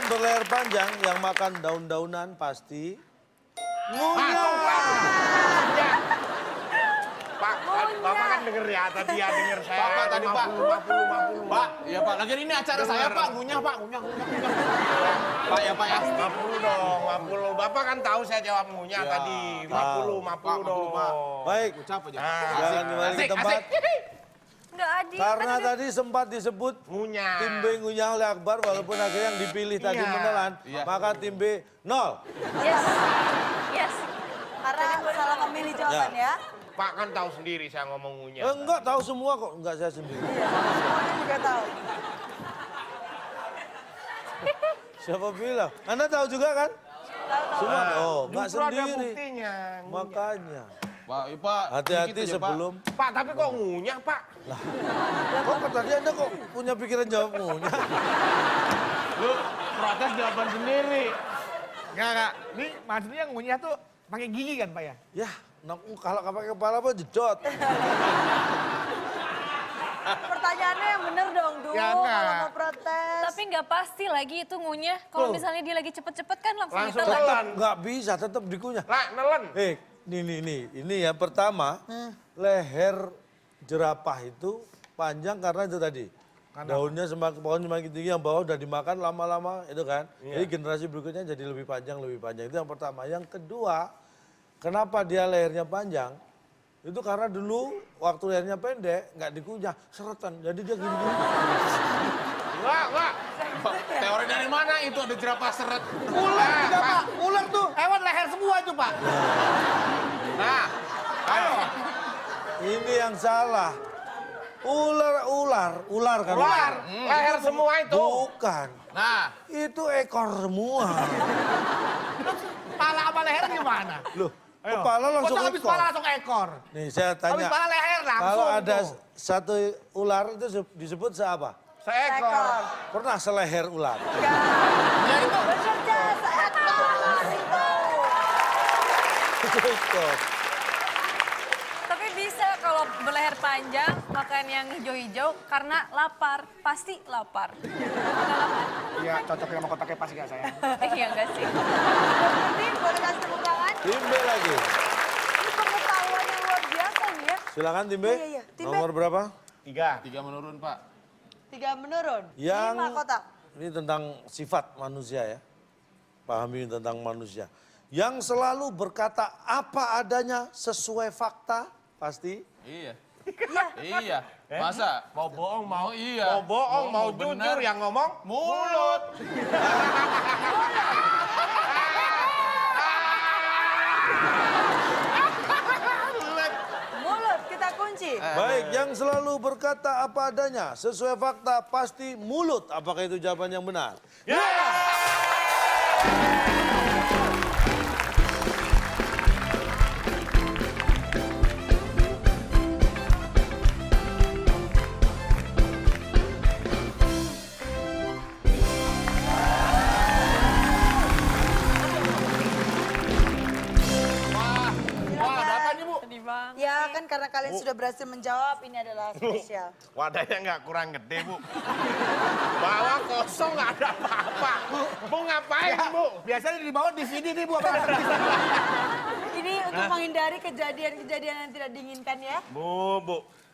berleher panjang yang makan daun-daunan pasti ngunyah. Pak, Bapak kan denger ya, tadi ya denger saya. Bapak tadi, Pak. 50. Pak, iya Pak. Lagian ini acara saya Pak, ngunyah Pak, ngunyah. Pak ya Pak ya. 50 dong, 50. Bapak kan tahu saya jawab ngunyah Iya. tadi. 50 dong. Pak. Baik, Ucap aja. jangan kembali ke tempat. Enggak adil. Karena tadi sempat disebut Ngunyah. tim B ngunyah oleh Akbar, walaupun akhirnya yang dipilih tadi Iya. menelan, Iya. maka tim B 0. Yes. Yes. Karena salah memilih jawaban ya. Pak kan tahu sendiri saya ngomong ngunyah. Enggak, tahu semua kok, enggak saya sendiri. Semuanya juga tahu. Siapa bilang? Anda tahu juga kan? Semua? Oh, enggak Justru ada sendiri. buktinya. Makanya. Pak, iya Pak. Hati-hati Dikit aja, Pak. sebelum. Pak, tapi kok ngunyah, Pak? Kok tadi Anda kok punya pikiran jawab ngunyah? Lu protes jawaban sendiri. Enggak. Ini maksudnya ngunyah tuh pakai gigi kan Pak ya? Ya, kalau pakai kepala apa jedot. Pertanyaannya yang bener dong, Du. Ya, enggak. Kalau mau protes. Tapi nggak pasti lagi itu ngunyah. Kalau Tuh. misalnya dia lagi cepet-cepet kan langsung Langsung ditelan. telan. Enggak bisa, tetap dikunyah. Lah, nelen. Ini ya pertama, leher jerapah itu panjang karena itu tadi. Daunnya semakin pohon semakin tinggi, yang bawah udah dimakan lama-lama itu kan. Jadi generasi berikutnya jadi lebih panjang. Itu yang pertama. Yang kedua, kenapa dia lehernya panjang? Itu karena dulu waktu lehernya pendek nggak dikunyah, seretan. Jadi dia gini-gini. Enggak. Teori dari mana itu ada jerapah seret? Ular juga Pak. Ular tuh hewan leher semua itu Pak. Nah, ayo. Ini yang salah. Ular kan? Ular, leher semua itu. Bukan. Nah, Itu ekor semua. Kepala apa leher gimana? Loh, Ayo. kepala langsung Kok habis ekor. kepala langsung ekor? Nih saya Habis tanya, kepala leher langsung. kalau ada tuh. satu ular itu disebut seapa? Seekor. Pernah seleher ular? Ya itu. Bekerja seekor itu. Cukup. Tapi bisa kalau berleher panjang makan yang hijau-hijau karena lapar. Pasti lapar. Nggak lapar? Iya cocok sama kotaknya pas gak saya. Iya enggak sih? Tim, boleh kasih tepuk tangan? Tim B lagi. Ini pengetahuan yang luar biasa nih ya. Silakan tim B. Iya. Tim B. Nomor berapa? 3. 3 menurun Pak. 3 menurun. Yang 5 kotak. ini tentang sifat manusia ya. Pahami tentang manusia. Yang selalu berkata apa adanya sesuai fakta pasti. Iya. Iya. Masa? Mau bohong, mau iya. Mau bohong, mau benar. jujur, yang ngomong Mulut. Mulut kita kunci. Baik, yang selalu berkata apa adanya sesuai fakta pasti mulut. Apakah itu jawaban yang benar? Wah, ada apa nih Bu? Sedih banget. Ya kan karena kalian sudah berhasil menjawab, ini adalah spesial. wadahnya nggak kurang gede, Bu. Bawa kosong nggak ada apa-apa. Bu ngapain, Bu? Biasanya di bawah DVD nih Bu. Apa? Ini untuk menghindari kejadian-kejadian yang tidak diinginkan ya. Bu.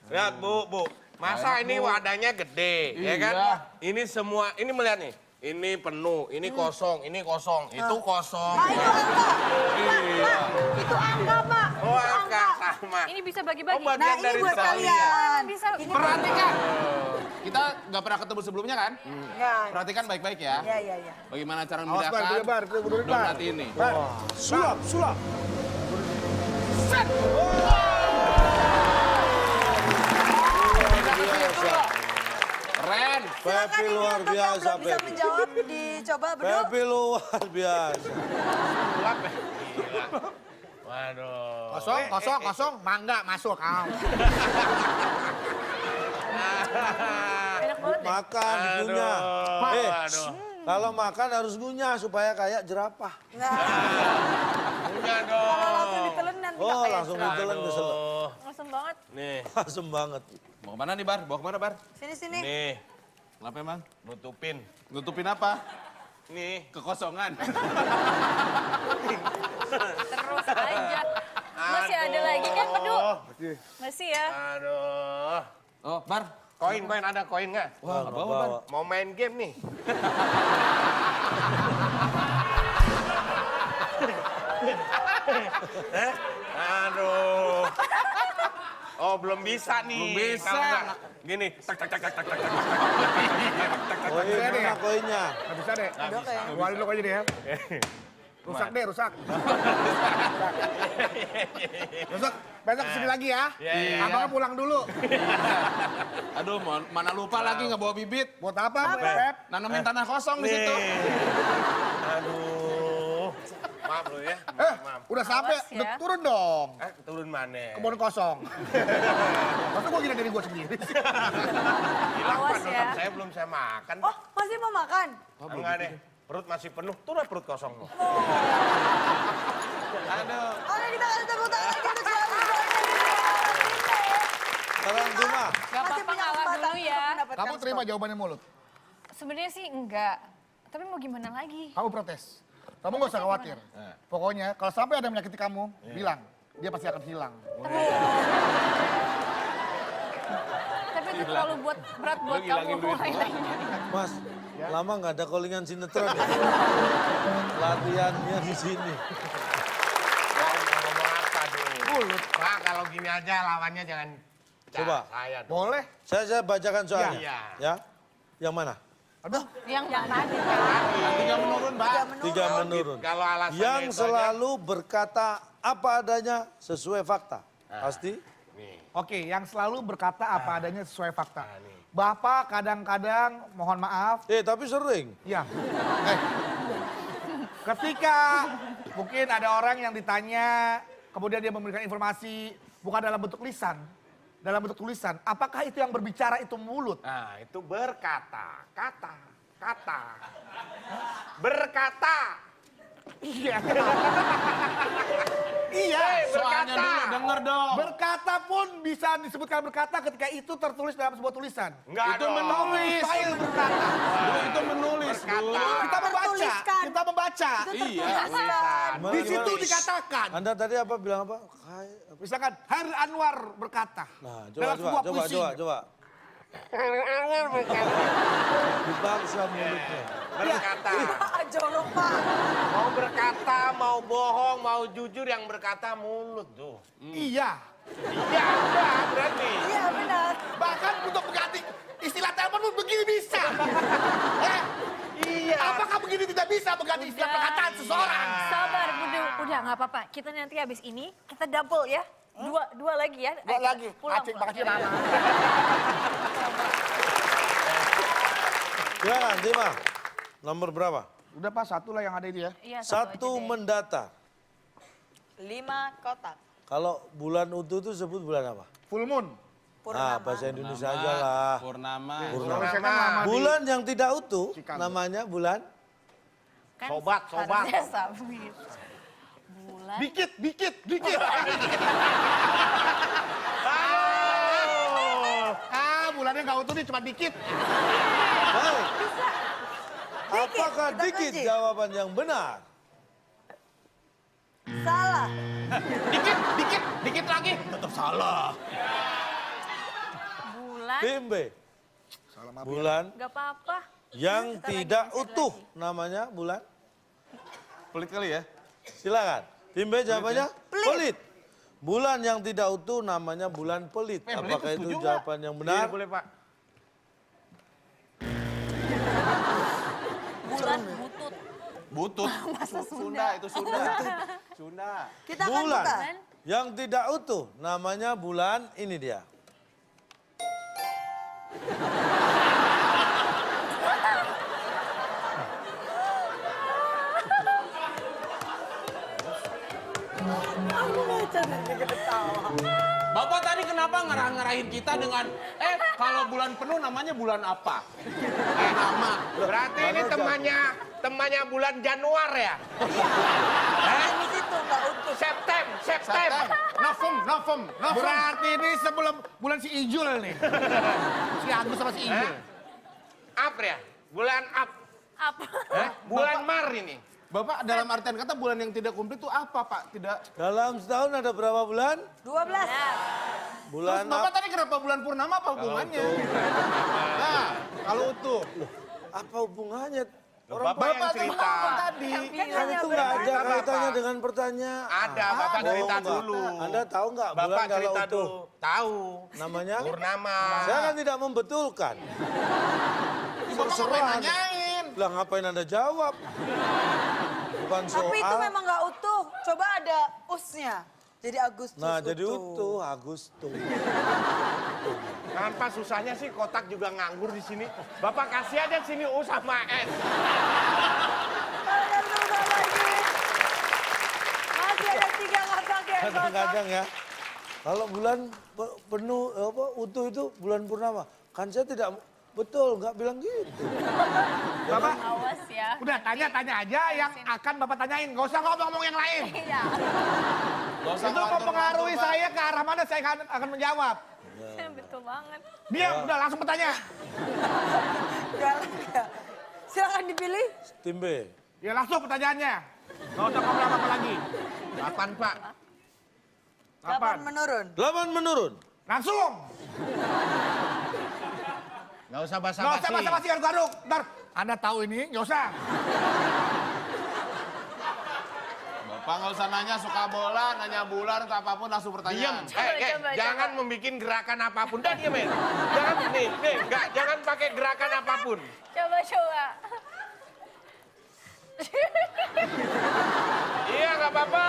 Lihat, Bu. Masa ini wadahnya gede, ya kan? Iya. Ini semua, ini melihat nih. Ini penuh, ini kosong, itu kosong. Ah, itu angka. Iya. Itu angka, Pak. Oh, Itu angka sama. Ini bisa bagi-bagi. Oh, bagian Nah, ini dari buat sekalian. kalian. Bisa. Ini Perhatikan. Kita nggak pernah ketemu sebelumnya kan? Ya. Perhatikan baik-baik ya. Ya. Bagaimana cara Awas Bar, membedakan Bar, kita berdua Bar. donat ini. Sulap. Keren. Pepi luar Untuk yang biasa, belum bisa Pepi. menjawab, dicoba berdua. Pepi luar biasa. Waduh. Kosong, mangga masuk. Enak banget deh. Makan, dikunyah. Aduh. Kalau makan harus ngunyah supaya kayak jerapah. Nah, Enggak kalau dong. langsung ditelen nanti nggak Oh, kayak langsung jerapah. ditelan kesel. Langsung banget. Nih, Asem banget. Mau kemana nih Bar? Bawa kemana Bar? Sini. nih. Kenapa emang? Nutupin. Nutupin apa? Nih. Kekosongan. Terus aja. Masih ada lagi kan, Pedu? Masih ya. Aduh. Oh, Bar. Koin ada koin nggak? Wah, Nggak bawa, Bar. Mau main game nih. Aduh. Oh, belum bisa nih. Belum bisa. Kalau nggak, gini. Tak tak tak tak tak tak. Koin mana koinnya? Nggak bisa deh. Keluarin dulu aja deh ya. Rusak deh, rusak. Rusak. Besok kesini lagi ya. Iya. Abangnya pulang dulu. Aduh, mana lupa lagi nggak bawa bibit. Buat apa, Pep? Nanamin tanah kosong di situ. Aduh. Maaf lo ya. Maaf. Udah sampai, Awas ya. udah turun dong. Turun mana? Kebun kosong. Masa gue gini dari gue sendiri sih? Awas ya. Saya belum saya makan. Oh, masih mau makan? Enggak deh. Perut masih penuh. Tuh lah perut kosong lo. Aduh. Oke, kita kasih tepuk tangan lagi untuk siapa? Sekarang Dima. Gak apa-apa ngalah dulu ya. Kamu terima jawabannya mulut. Sebenarnya sih enggak. Tapi mau gimana lagi? Kamu protes. Kamu gak usah khawatir. Pokoknya kalau sampai ada yang menyakiti kamu, bilang. Dia pasti akan hilang. Tapi itu terlalu berat buat kamu. Mas, lama nggak ada callingan sinetron ya? Latihannya di sini. Ngomong apa dulu? Pak, kalau gini aja lawannya jangan Coba. saya dong. Boleh? Saya bacakan soalnya. Iya. Ya. Yang mana? Aduh. Yang mana? Tiga menurun, Pak. Tiga menurun. Kalau alasannya Yang itu selalu berkata apa adanya sesuai fakta. Pasti? aja, nih. Oke, yang selalu berkata apa adanya sesuai fakta. nih. Bapak kadang-kadang, mohon maaf, Tapi sering. ya. Ketika mungkin ada orang yang ditanya, kemudian dia memberikan informasi bukan dalam bentuk lisan, dalam bentuk tulisan, apakah itu yang berbicara itu mulut? Nah, itu berkata, kata. Berkata. Iya. Iya. Soalnya dulu, denger dong. Berkata pun bisa disebutkan berkata ketika itu tertulis dalam sebuah tulisan. Enggak Itu dong. menulis. File berkata. Dulu itu menulis. Berkata. Dulu. Kita membaca. Tertuliskan. Kita membaca. Iya. Tulisan. Di situ dikatakan. Anda tadi apa bilang apa? Misalkan Har Anwar berkata. Nah, dalam sebuah puisi. coba. Dipaksa mulutnya. Berkata. Jorok, Pak. Mau berkata, mau bohong, mau jujur, yang berkata mulut tuh. Iya. Iya, udah berarti. Iya, benar. Bahkan untuk mengganti istilah telepon pun begini bisa. Iya. Apakah begini tidak bisa mengganti istilah perkataan seseorang? Sabar, udah nggak apa-apa. Kita nanti habis ini kita double ya. Dua lagi ya. Dua lagi. Pulang. Acing makasih Nana. Ya, Dima. Nomor berapa? Udah Pak, satu lah yang ada ini ya. Iya, Satu aja deh. mendatar. 5 kotak. Kalau bulan utuh itu sebut bulan apa? Full moon. Nah, bahasa Indonesia aja lah. Purnama. Indonesia kan lama di... Bulan yang tidak utuh Chicago. namanya bulan Kan Sobat. harusnya sabit. Bulan. Dikit. Bulannya nggak utuh nih, cuma dikit. Baik. Apakah kita dikit kunci. jawaban yang benar? Salah. Dikit lagi. Tetap salah. Bulan. Tim B. Bulan Gak apa-apa. yang Kita lagi, tidak masih utuh lagi. namanya bulan. Pelit kali ya. Silakan. Tim B jawabannya pelit. Bulan yang tidak utuh namanya bulan pelit. Pelit, Apakah itu setuju nggak? jawaban yang benar? Iya, boleh, Pak. Bulan butut. Butut. Sunda itu Sunda. Sunda. Kita akan Bulan buka. yang tidak utuh namanya bulan ini dia. Bapak tadi kenapa ngerah-ngerahin kita dengan, kalau bulan penuh namanya bulan apa? Nama. Berarti ini temannya bulan Januari ya? Ini situ nggak utuh. Septem. Novem. Berarti ini sebelum bulan si Ijul nih. Si Agus sama si Ijul. April ya? Bulan Apa? Bulan Mar ini. Bapak dalam artian kata bulan yang tidak komplit itu apa Pak? Tidak. Dalam setahun ada berapa bulan? 12. Bulan Terus Bapak tadi kenapa bulan purnama apa hubungannya? Nah, kalau utuh. apa hubungannya? Bapak yang cerita. Tadi. Kan itu nggak ada kaitannya dengan pertanyaan. Ada, Bapak cerita dulu. Anda tahu nggak bulan Bapak kalau cerita utuh? dulu. Tahu. Namanya? Purnama. Saya kan tidak membetulkan. Bapak ngapain nanyain? Lah ngapain Anda jawab? Bukan soal. Tapi itu memang nggak utuh. Coba ada usnya. Jadi Agustus Nah, jadi utuh Agustus. Tanpa susahnya sih kotak juga nganggur di sini. Bapak kasih aja sini U sama S. Kalian berubah lagi. Masih ada 3 nggak pakai kotak. Kadang-kadang ya, kalau bulan penuh apa utuh itu bulan purnama. Kan saya tidak betul, nggak bilang gitu. Bapak, Awas ya. udah tanya aja yang akan Bapak tanyain. Gak usah ngomong-ngomong yang lain. Iya. Gak usah Itu mempengaruhi ngatur-ngatur, Pak. saya ke arah mana saya akan menjawab. Betul banget. Diam, udah langsung bertanya. Enggak. Silakan dipilih. Tim B. Ya langsung pertanyaannya. Gak usah ngomong apa lagi. Kapan, Pak? 8 menurun. 8 menurun. Langsung. Nggak usah Gak usah basa-basi. basa-basi garuk-garuk. Ntar, Anda tahu ini, gak usah. Bapak nggak usah nanya suka bola, nanya bulan atau apapun langsung Diam. pertanyaan. Coba. Jangan membuat gerakan apapun. Dah diam, men. Jangan, enggak. Jangan pakai gerakan apapun. Coba. Iya, nggak apa-apa.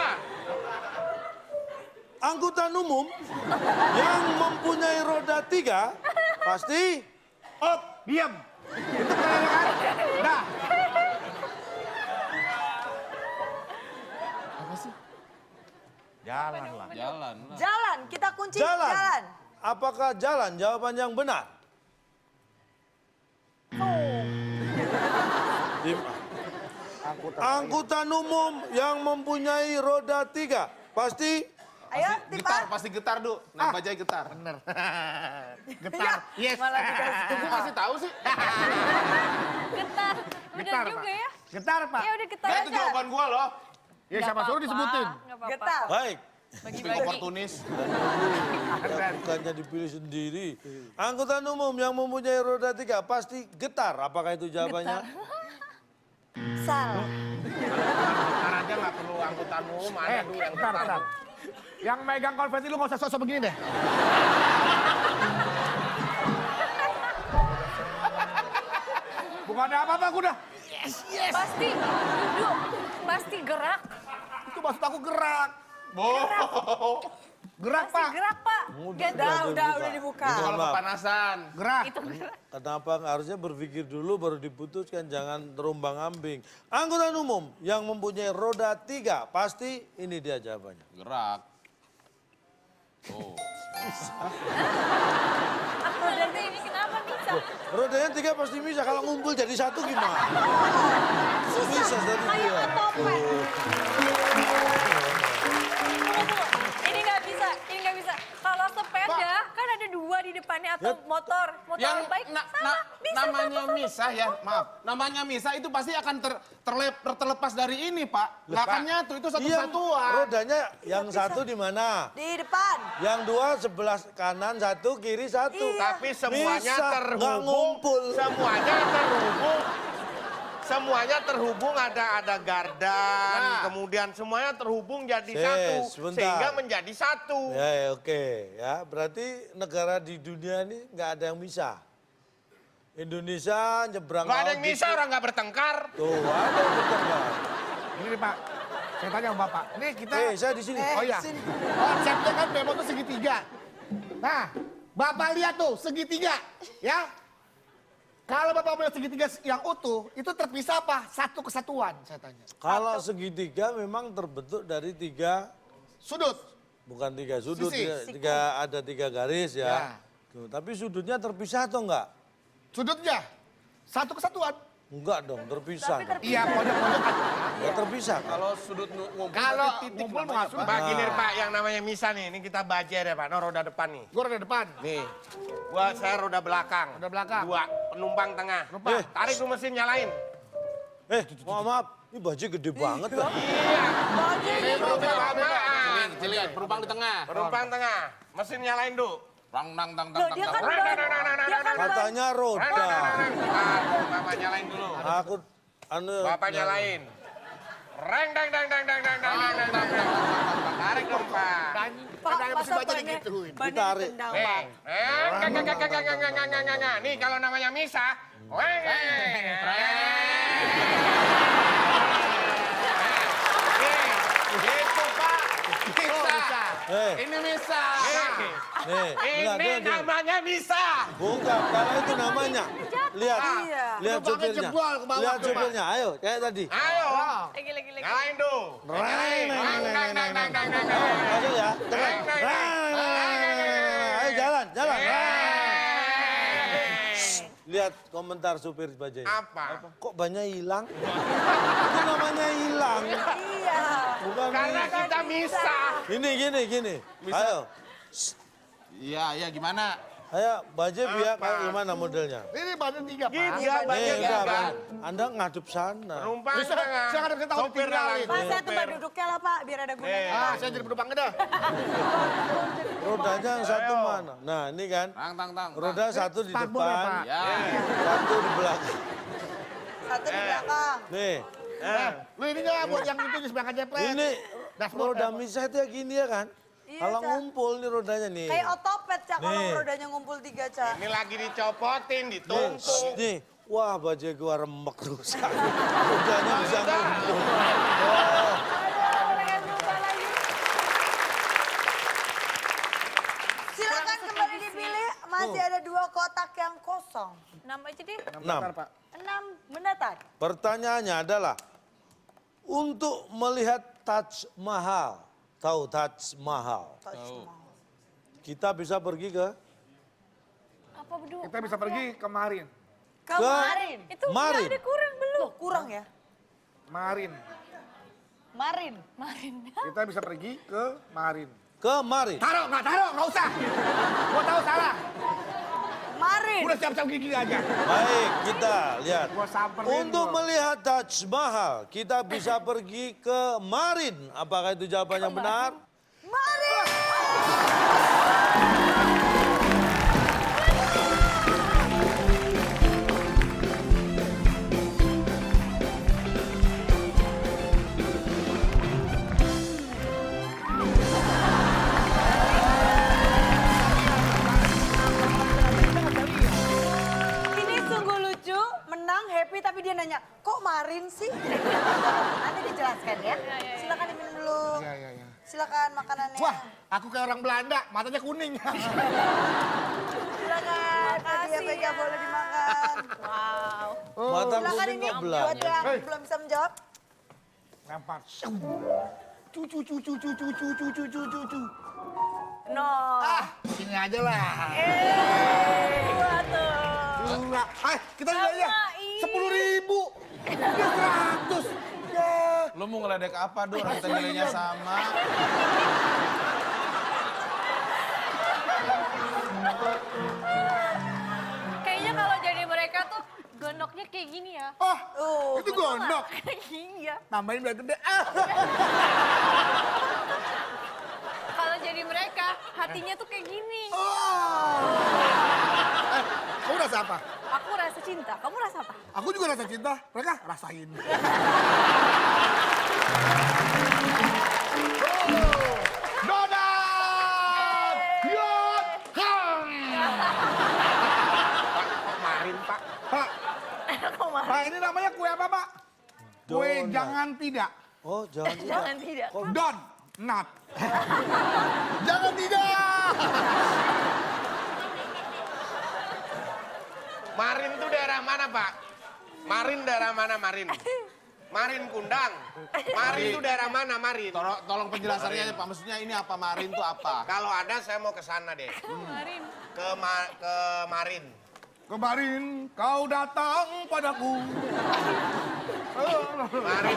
Angkutan umum yang mempunyai roda 3 pasti Op, diam. Itu pertanyaan kan? Dah. Jalan lah. Jalan. Jalan, kita kunci jalan. jalan. Apakah jalan? Jawaban yang benar. Tim A. Angkutan umum yang mempunyai roda 3 pasti Ayo, Getar, Tipa. pasti getar, Du. Nah, bajai getar. Bener. Getar. Yes. Malah dikasih. Kok masih tahu sih? Getar. Bener Getar, juga Pak. ya. Getar, Pak. Ya udah getar Nah, aja. itu jawaban gua loh. Ya siapa suruh disebutin. Nggak apa-apa. Getar. baik. Speak oportunis. Bukannya dipilih sendiri. Angkutan umum yang mempunyai roda 3 pasti getar. Apakah itu jawabannya? Salah. Getar aja nggak perlu angkutan umum. Ada dulu yang bentar, getar. bentar. Yang megang konversi lu gak usah sosok begini deh. Bukan ada apa-apa, aku udah. Pasti duduk. Pasti gerak. Itu maksud aku gerak. Gerak, Pasti Pak. gerak, Pak. Ganti. Udah dibuka. Itu kalau Maaf. kepanasan. Gerak. Itu gerak. Kenapa harusnya berpikir dulu baru diputuskan, jangan terombang ambing. Angkutan umum yang mempunyai roda 3 pasti ini dia jawabannya. Gerak. Oh. Rodanya ini kenapa bisa? Rodanya 3 pasti bisa, kalau ngumpul jadi satu gimana? Bisa jadi Kayak dia. ketoprak. Ini nggak bisa. Kalau sepeda kan ada 2 di depannya atau motor Yang baik sama. Bisa namanya satu. misah ya, maaf. Namanya misah itu pasti akan terlepas dari ini, Pak. Nggak akan nyatu, itu Iya, satu-satuan. rodanya yang satu di mana? Di depan. Yang 2 sebelah kanan 1, kiri 1. Iya. Tapi semuanya Bisa, nggak terhubung. ngumpul. Semuanya terhubung ada gardan, Nah. kemudian semuanya terhubung jadi Yes, satu, sebentar. sehingga menjadi satu. Ya, oke. Ya, berarti negara di dunia ini nggak ada yang bisa. Indonesia nyebrang Gak ada laut yang bisa, gitu. orang nggak bertengkar. Tuh, ada yang bertengkar. Ini nih, Pak. Saya tanya sama Bapak. Ini kita... Saya di sini. Oh iya. sini. Konsepnya kan Bemo tuh segitiga. Nah, Bapak lihat tuh segitiga, ya. Kalau Bapak punya segitiga yang utuh, itu terpisah apa? Satu kesatuan, saya tanya. Kalau segitiga memang terbentuk dari 3, Sudut. bukan 3 sudut, Sisi. ada 3 garis ya. Ya. Tuh, tapi sudutnya terpisah atau enggak? Sudutnya. Satu kesatuan. Enggak dong, terpisah. Tapi dong. Iya, pojok-pojok. Ya, terpisah. kan? Kalau sudut ngumpul Kalau berarti titik ngumpul namanya, masuk, Pak. Pak, gini Pak, yang namanya Misa nih, ini kita baca deh Pak, no, roda depan nih. Gue ada depan. Nih, saya roda belakang. Roda belakang. 2, penumpang tengah. Penumpang. Tarik tuh mesin, nyalain. Maaf, ini baju gede banget lah. Ini penumpang apaan? Kecilin, penumpang di tengah. Penumpang tengah. Mesin nyalain, Du. Tang tang tang Loh, tang dia tang. kan baru. Dia kan baru. Katanya roda. Bapak nyalain dulu. Aku, Bapak nyalain. Reng, dang, dang, dang, dang, dang, dang, dang, dang, dang. Tarik dong, Pak. Pak, Ada masa mesin baca bannya digituin. Ditarik. ditendang, Nih, Pak. nih kalau namanya Misa, gitu Pak. Misa. Eh, Ini Misa. nih, enggak, Ini dia. namanya Misa. Bukan, kalau itu namanya. Lihat, Iya. lihat Penumpangnya supirnya. jebol ke bawah Lihat tuh, Pak. supirnya, ayo, kayak tadi. Ayo, Lagi. nyalain Du. Reng, Dang, dang, dang, dang, dang, dang. Masuk ya, tekan. Reng, reng, reng. Ayo jalan, jalan. Reng. Lihat komentar supir bajai. Apa? Kok banyak hilang? Itu namanya hilang. Iya. Bukan Karena kita Misa. Gini. Ayo, Iya, gimana? ayo bajai biar kayak gimana modelnya? Ini badan 3, Pak. Iya, Nih, banyak udah, juga. Bang. Anda ngadep sana. Penumpang Bisa, tengah. saya kadang tahu Sopir ditinggalin. dalam. Pak, saya tempat duduknya lah, Pak, biar ada gunanya. Saya jadi penumpangnya dah. Rodanya yang satu mana? Nah, ini kan. Tang tang tang. Roda satu di Takbur ya, depan, Pak. Ya. satu di belakang. Satu di belakang. Nih, Lu ini nggak buat yang itu di sebelah jepret. ini Dashboard, roda Pak. misah itu ya gini ya kan? Iya, Kalau Cak. ngumpul nih rodanya nih. Kayak otopet, Cak, kalau Nih. rodanya ngumpul 3, Cak. Ini lagi dicopotin, Nih, ditumpuk. nih. Wah, baju gua remek rusak. Rodanya bisa ngumpul. Silakan kembali dipilih, masih ada 2 kotak yang kosong. 6 aja deh. 6. 6 mendatar. Pertanyaannya adalah, untuk melihat Taj Mahal, tahu Taj Mahal, kita bisa pergi ke Apa berdua? Kita bisa pergi kemarin. Kemarin. Itu Marin. udah ada kurang belum? Loh, kurang ya? Marin. Marin. Marin. Kita bisa pergi ke Marin. Kemarin. Taruh, nggak usah. Gua tahu salah. Marin. Udah siap-siap gigi aja. Baik, kita lihat. Gua samperin Untuk gua. melihat Taj Mahal, kita bisa pergi ke Marin. Apakah itu jawaban yang benar? Marin. Ini sungguh lucu, menang happy tapi dia nanya, kok Marin sih? Nanti dijelaskan ya. Silakan diminum dulu. Iya. Silakan makanannya. Wah, aku kayak orang Belanda, matanya kuning. Silakan, tadi ya Vega boleh dimakan. Wow. Mata Silakan kuning ini kok buat belanja. yang belum bisa menjawab. Lempar. Cucu. No. Sini aja lah. Dua tuh. Enggak. Kita lihat aja. Sama ini. 10.000. Dia 100. Ya. Lu mau ngeledek apa, Dur? Orang kita nilainya sama. Kayaknya kalau jadi mereka tuh gondoknya kayak gini ya. Oh, itu gondok. Iya. Tambahin biar gede. Kalau jadi mereka, hatinya tuh kayak gini. Kamu rasa apa? Aku rasa cinta, kamu rasa apa? Aku juga rasa cinta. Mereka rasain. Donat! Yot! Ham! Kok Marin, Pak? Pak, Pak, ini namanya kue apa, Pak? Kue Donat. jangan tidak. Oh, jangan tidak. Jangan tidak. Don, not. Jangan tidak. Marin itu daerah mana, Pak? Marin daerah mana, Marin? Marin Kundang. Marin itu daerah mana, Marin? Tolong penjelasannya aja, Pak. Maksudnya ini apa, Marin tuh apa? Kalau ada saya mau ke sana deh. Marin. Ke Marin. Kemarin kau datang padaku. Marin.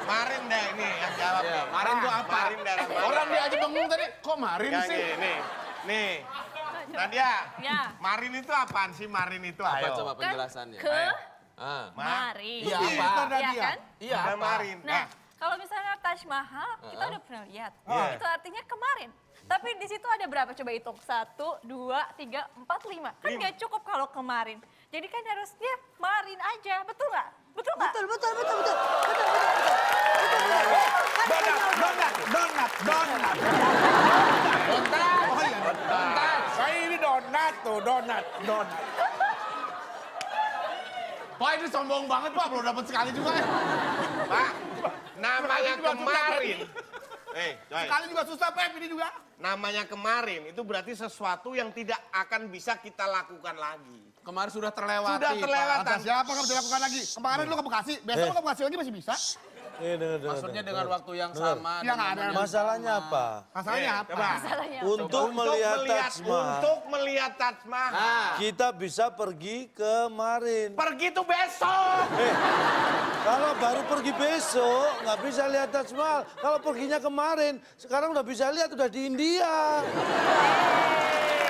Marin deh ini yang jawab. Iya, nih. Marin tuh apa? Marin daerah mana? Orang dia aja bengong tadi, kok Marin Ya, sih? nih. Nadia, Ya. Marin itu apaan sih? Marin itu Apa ayo. coba Kan penjelasannya? ke Marin. Iya, Itu apa? ada Iya dia. kan? Iya, Ada apa? Marin. Nah, kalau misalnya Taj Mahal, kita udah pernah lihat. Iya. Itu artinya kemarin. Tapi di situ ada berapa? Coba hitung. 1, 2, 3, 4, 5. Kan nggak cukup kalau kemarin. Jadi kan harusnya Marin aja. Betul nggak? Betul nggak? Betul, betul, betul, betul. Donat. Donat. Oh iya, Donat. Saya ini donat tuh, donat. Pak ini sombong banget Pak, belum dapat sekali juga ya. Pak, namanya juga kemarin. Coy. Sekali juga susah, Pep, ini juga. Namanya kemarin itu berarti sesuatu yang tidak akan bisa kita lakukan lagi. Kemarin sudah terlewati. Sudah terlewatan. Kata siapa nggak bisa lakukan lagi? Kemarin lu ke Bekasi, besok lu ke Bekasi lagi masih bisa. Dengar. Maksudnya dengan waktu yang Dengar. sama. Iya, nggak ada. Masalahnya apa? Masalahnya apa? Coba. Masalahnya. Untuk melihat Taj Mahal, Untuk melihat Taj Mahal. Nah, kita bisa pergi kemarin. Pergi tuh besok. Kalau baru pergi besok, nggak bisa lihat Taj Mahal. Kalau perginya kemarin, sekarang udah bisa lihat, udah di India.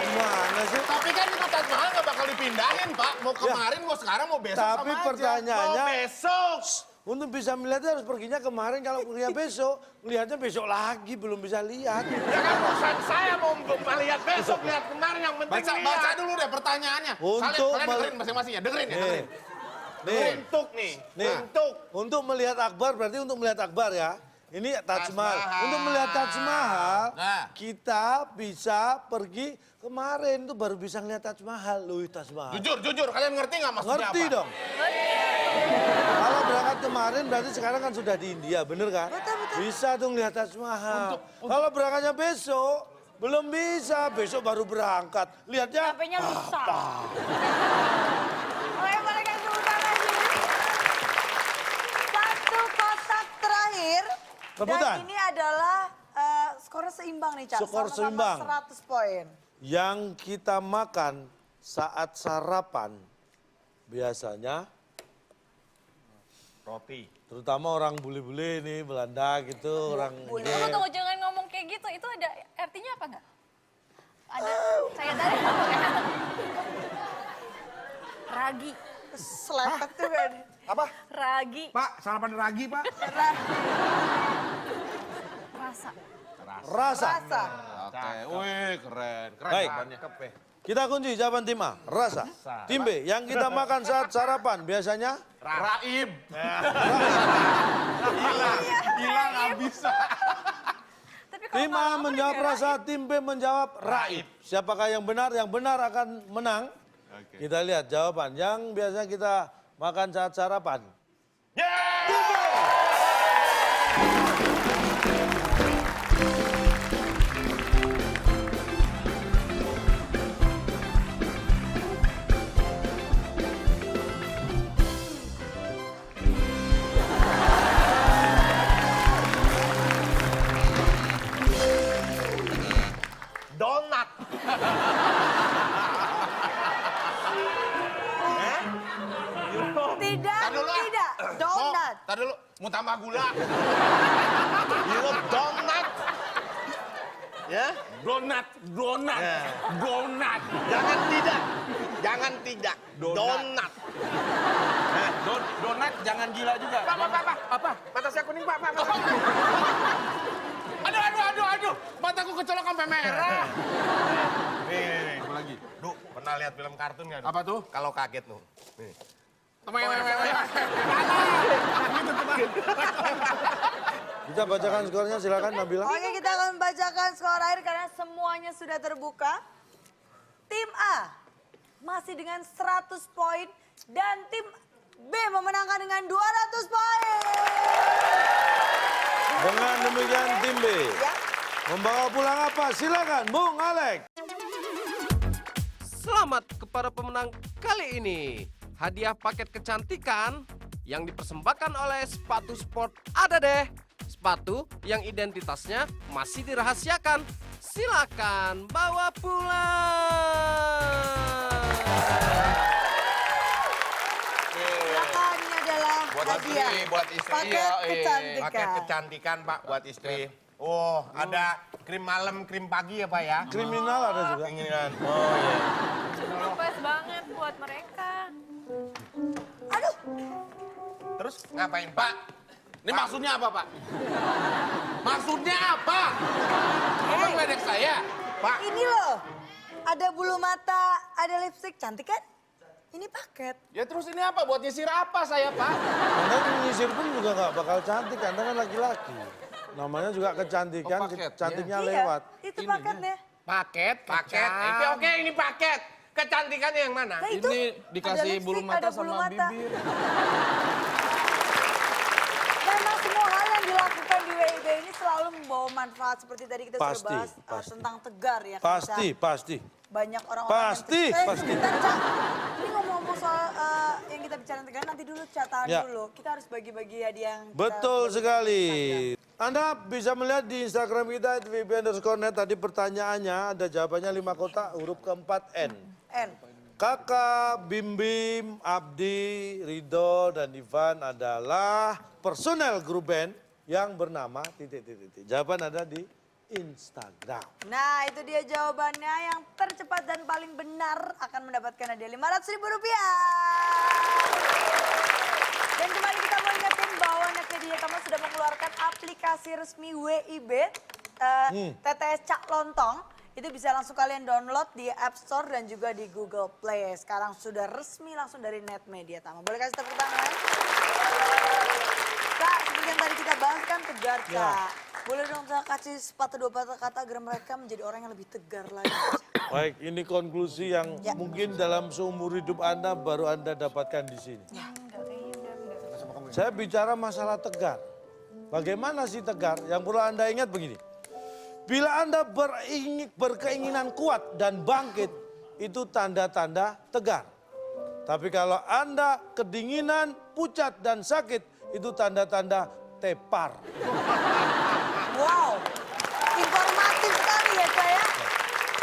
Gimana sih? tapi kan itu Taj Mahal nggak bakal dipindahin Pak. Mau kemarin, mau sekarang, mau besok Tapi sama aja. pertanyaannya, Mau besok. untuk bisa melihatnya harus perginya kemarin. Kalau perginya besok, melihatnya besok lagi, belum bisa lihat. Ya kan urusan saya mau melihat besok, lihat kemarin yang penting Baca lihat. dulu deh pertanyaannya. Untuk Kalian dengerin masing-masing ya, dengerin ya, dengerin. Nih, Untuk nih, nih. untuk Melihat Akbar berarti untuk melihat Akbar ya. Ini Taj Taj Mahal. Mahal. Untuk melihat Taj Mahal, Nah. kita bisa pergi kemarin tuh baru bisa ngeliat Taj Mahal. Loh, Taj Mahal. Jujur, kalian ngerti nggak maksudnya Ngerti apa? dong. Kalau berangkat kemarin berarti sekarang kan sudah di India, bener kan? Betul, betul. Bisa tuh ngeliat Taj Mahal. Kalau berangkatnya besok, belum bisa. Besok baru berangkat. Lihatnya Sampainya rusak. Oke, boleh kasih tepuk tangan sini. Satu kotak terakhir. Rebutan. Dan ini adalah skornya seimbang nih, Cak. Skor Sama-sama seimbang. 100 poin. yang kita makan saat sarapan biasanya roti. terutama orang bule-bule nih Belanda gitu, orang Tunggu, jangan ngomong kayak gitu. Itu ada artinya apa nggak? Ada, saya tadi ragi. Selepet tuh kan. Apa? Ragi. Pak, sarapan ragi, Pak. Rasa. rasa. Rasa. Oke, wih keren. Baik. jawabannya. Kita kunci jawaban tim A, rasa. Tim B, yang kita makan saat sarapan biasanya Raib. Gila, nggak bisa. Tapi kalau tim A lapar menjawab ya rasa, tim B menjawab raib. Siapakah yang benar? Yang benar akan menang. Kita lihat jawaban yang biasanya kita makan saat sarapan. Donat. Tidak, Tar dulu, ah. tidak. Donat. Tar dulu, mau tambah gula. Donat. Ya, Donat. Ya. Donat. jangan tidak. Jangan tidak. Donat. Donat. Donat jangan gila juga. Pak. Apa? Mata saya kuning, Pak. Aduh. Mataku kecolok sampai merah. Nih. Apa lagi? Du, pernah lihat film kartun nggak? Du? Apa tuh? Kalau kaget tuh. Nih. Kita bacakan skornya, silakan Nabila. Oke, kita akan membacakan skor akhir karena semuanya sudah terbuka. Tim A masih dengan 100 poin dan tim B memenangkan dengan 200 poin. Dengan demikian tim B Ya. membawa pulang apa? Silakan, Bung Alex. Selamat kepada pemenang kali ini. Hadiah paket kecantikan yang dipersembahkan oleh sepatu sport ada deh. Sepatu yang identitasnya masih dirahasiakan. Silakan bawa pulang. Silakan, ini adalah hadiah. buat istri. Paket kecantikan. Paket kecantikan, Pak, buat istri. Oh, ada krim malam, krim pagi ya, Pak ya? Kriminal ada juga. Keinginan. Oh iya. Pas banget buat mereka. Aduh, Terus? Ngapain Pak, ini maksudnya apa, Pak? Maksudnya apa? Bapak ngeledek saya? Pak, ini loh. Ada bulu mata, ada lipstick, cantik kan? Ini paket. ya terus ini apa? Buat nyisir apa saya, Pak? Anda menyisir pun juga nggak bakal cantik, Anda kan laki-laki. Namanya juga kecantikan, Oh, paket, cantiknya Iya, lewat. itu paketnya. Paket, paket? Oke, ini paket. Kecantikannya yang mana? Nah, itu Ini ada dikasih lipstick, bulu mata ada bulu sama mata. bibir. Memang semua hal yang dilakukan di WIB ini selalu membawa manfaat seperti tadi kita Pasti, sudah bahas pasti. tentang tegar ya. kan, Pasti, Cak? pasti. Banyak orang-orang Pasti, yang pasti. sebentar, Cak. Ini ngomong-ngomong soal yang kita bicarain tegar, nanti dulu Cak, tahan Ya. dulu. Kita harus bagi-bagi hadiah yang kita Betul berikan sekali. di Instagram. Anda bisa melihat di Instagram kita @vb_net tadi pertanyaannya ada jawabannya 5 kotak huruf keempat N. N. Kakak, Bim Bim, Abdi, Ridho, dan Ivan adalah personel grup band yang bernama ... Jawaban ada di Instagram. Nah, itu dia jawabannya. Yang tercepat dan paling benar akan mendapatkan hadiah Rp500.000. Dan kembali kita mau ingetin bahwa Netmedia Tama sudah mengeluarkan aplikasi resmi WIB, TTS Cak Lontong. Itu bisa langsung kalian download di App Store dan juga di Google Play. Sekarang sudah resmi langsung dari Netmedia Tama. Boleh kasih tepuk tangan? Kak, seperti yang tadi kita bahas kan tegar, Kak. Ya. Boleh dong Kak kasih sepatah dua patah kata agar mereka menjadi orang yang lebih tegar lagi. Baik, ini konklusi yang Ya. mungkin dalam seumur hidup Anda baru Anda dapatkan di sini. Saya bicara masalah tegar. Bagaimana sih tegar? Yang perlu Anda ingat begini. Bila Anda berkeinginan kuat dan bangkit, itu tanda-tanda tegar. Tapi kalau Anda kedinginan, pucat, dan sakit, itu tanda-tanda tepar. Wow, informatif sekali ya Kak ya.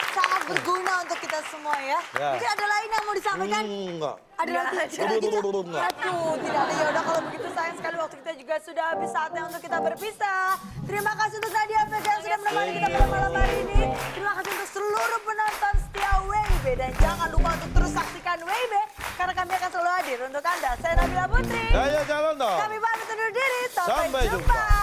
Sangat berguna untuk kita semua ya. Ya. Mungkin ada lain yang mau disampaikan? Enggak. Ada lagi? Enggak. Aduh, tidak ada. Ya udah kalau begitu sayang sekali waktu kita juga sudah habis, saatnya untuk kita berpisah. Terima kasih untuk Nadia Vega yang sudah menemani kita pada malam hari ini. Terima kasih untuk seluruh penonton setia WIB. Dan jangan lupa untuk terus saksikan WIB. Karena kami akan selalu hadir untuk Anda. Saya Nabila Putri. Saya calon dong. Kami pamit undur diri. Sampai Sampai jumpa. jumpa.